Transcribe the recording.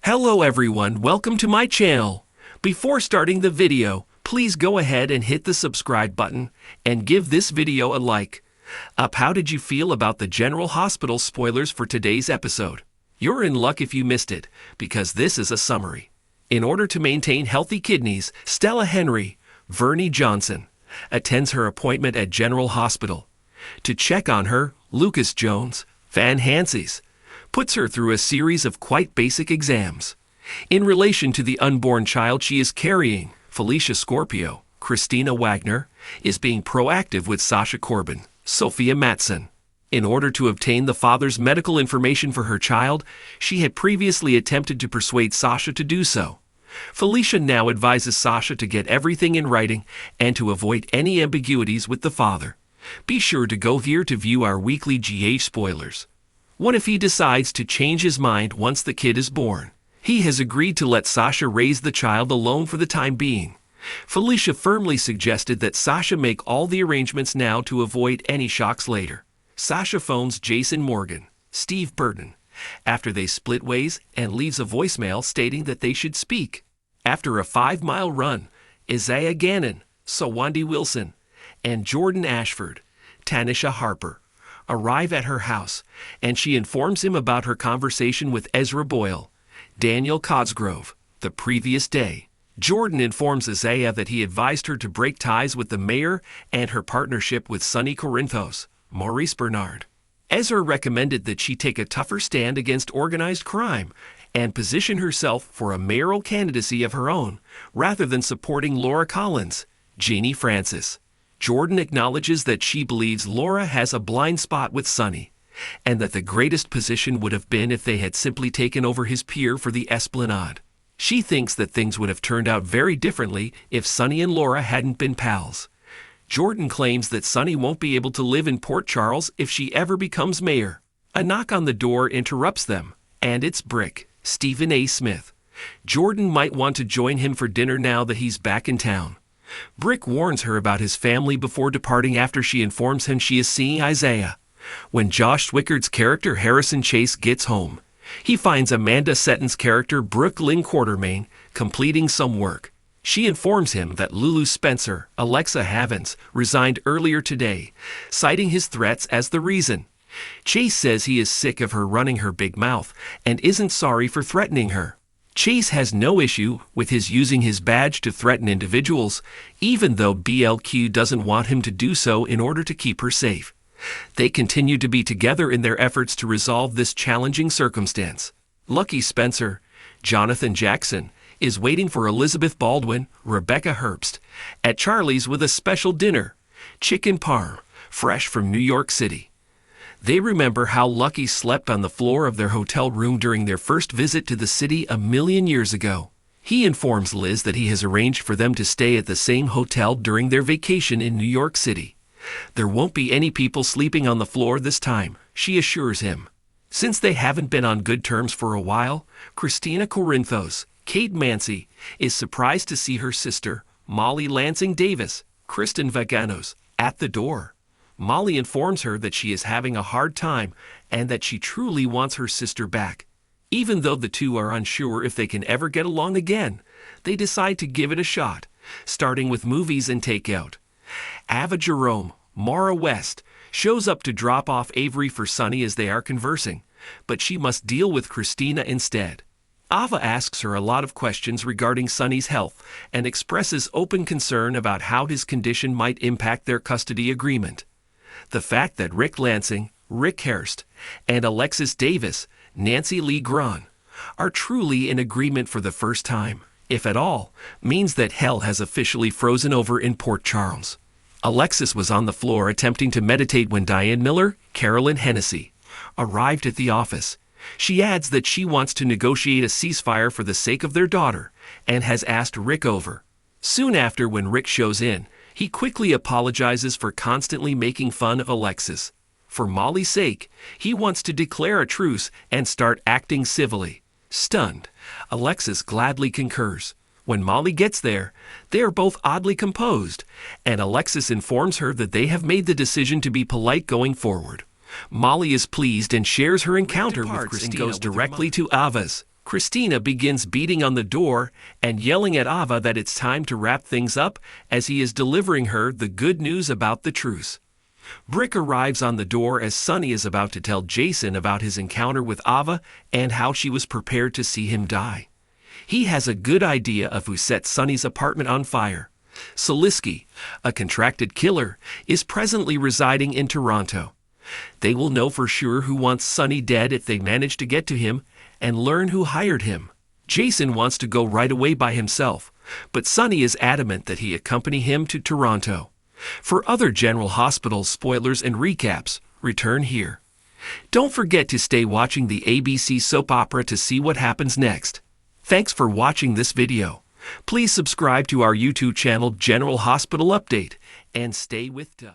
Hello everyone, welcome to my channel. Before starting the video, please go ahead and hit the subscribe button and give this video a like. How did you feel about the General Hospital spoilers for today's episode? You're in luck if you missed it, because this is a summary. In order to maintain healthy kidneys, Stella Henry, Vernie Johnson, attends her appointment at General Hospital. To check on her, Lucas Jones, Van Hansies, puts her through a series of quite basic exams. In relation to the unborn child she is carrying, Felicia Scorpio, Christina Wagner, is being proactive with Sasha Corbin, Sophia Matson. In order to obtain the father's medical information for her child, she had previously attempted to persuade Sasha to do so. Felicia now advises Sasha to get everything in writing and to avoid any ambiguities with the father. Be sure to go here to view our weekly GH spoilers. What if he decides to change his mind once the kid is born? He has agreed to let Sasha raise the child alone for the time being. Felicia firmly suggested that Sasha make all the arrangements now to avoid any shocks later. Sasha phones Jason Morgan, Steve Burton, after they split ways and leaves a voicemail stating that they should speak. After a 5-mile run, Isaiah Gannon, Sawandi Wilson, and Jordan Ashford, Tanisha Harper, arrive at her house, and she informs him about her conversation with Ezra Boyle, Daniel Cosgrove, the previous day. Jordan informs Isaiah that he advised her to break ties with the mayor and her partnership with Sonny Corinthos, Maurice Bernard. Ezra recommended that she take a tougher stand against organized crime and position herself for a mayoral candidacy of her own, rather than supporting Laura Collins, Jeannie Francis. Jordan acknowledges that she believes Laura has a blind spot with Sonny, and that the greatest position would have been if they had simply taken over his pier for the Esplanade. She thinks that things would have turned out very differently if Sonny and Laura hadn't been pals. Jordan claims that Sonny won't be able to live in Port Charles if she ever becomes mayor. A knock on the door interrupts them, and it's Brick, Stephen A. Smith. Jordan might want to join him for dinner now that he's back in town. Brick warns her about his family before departing after she informs him she is seeing Isaiah. When Josh Swickard's character Harrison Chase gets home, he finds Amanda Setton's character Brooke Lynn Quartermain completing some work. She informs him that Lulu Spencer, Alexa Havens, resigned earlier today, citing his threats as the reason. Chase says he is sick of her running her big mouth and isn't sorry for threatening her. Chase has no issue with his using his badge to threaten individuals, even though BLQ doesn't want him to do so in order to keep her safe. They continue to be together in their efforts to resolve this challenging circumstance. Lucky Spencer, Jonathan Jackson, is waiting for Elizabeth Baldwin, Rebecca Herbst, at Charlie's with a special dinner, chicken parm, fresh from New York City. They remember how Lucky slept on the floor of their hotel room during their first visit to the city a million years ago. He informs Liz that he has arranged for them to stay at the same hotel during their vacation in New York City. There won't be any people sleeping on the floor this time, she assures him. Since they haven't been on good terms for a while, Christina Corinthos, Kate Mancy, is surprised to see her sister, Molly Lansing Davis, Kristen Vaganos, at the door. Molly informs her that she is having a hard time and that she truly wants her sister back. Even though the two are unsure if they can ever get along again, they decide to give it a shot, starting with movies and takeout. Ava Jerome, Mara West, shows up to drop off Avery for Sonny as they are conversing, but she must deal with Christina instead. Ava asks her a lot of questions regarding Sonny's health and expresses open concern about how his condition might impact their custody agreement. The fact that Rick Lansing, Rick Hurst, and Alexis Davis, Nancy Lee Grahn, are truly in agreement for the first time, if at all, means that hell has officially frozen over in Port Charles. Alexis was on the floor attempting to meditate when Diane Miller, Carolyn Hennessy, arrived at the office. She adds that she wants to negotiate a ceasefire for the sake of their daughter and has asked Rick over. Soon after, when Rick shows in, he quickly apologizes for constantly making fun of Alexis. For Molly's sake, he wants to declare a truce and start acting civilly. Stunned, Alexis gladly concurs. When Molly gets there, they are both oddly composed, and Alexis informs her that they have made the decision to be polite going forward. Molly is pleased and shares her encounter with Christina and goes directly to Ava's. Christina begins beating on the door and yelling at Ava that it's time to wrap things up as he is delivering her the good news about the truce. Ric arrives on the door as Sonny is about to tell Jason about his encounter with Ava and how she was prepared to see him die. He has a good idea of who set Sonny's apartment on fire. Soliski, a contracted killer, is presently residing in Toronto. They will know for sure who wants Sonny dead if they manage to get to him and learn who hired him. Jason wants to go right away by himself, but Sonny is adamant that he accompany him to Toronto. For other General Hospital spoilers and recaps, return here. Don't forget to stay watching the ABC soap opera to see what happens next. Thanks for watching this video. Please subscribe to our YouTube channel General Hospital Update and stay with us.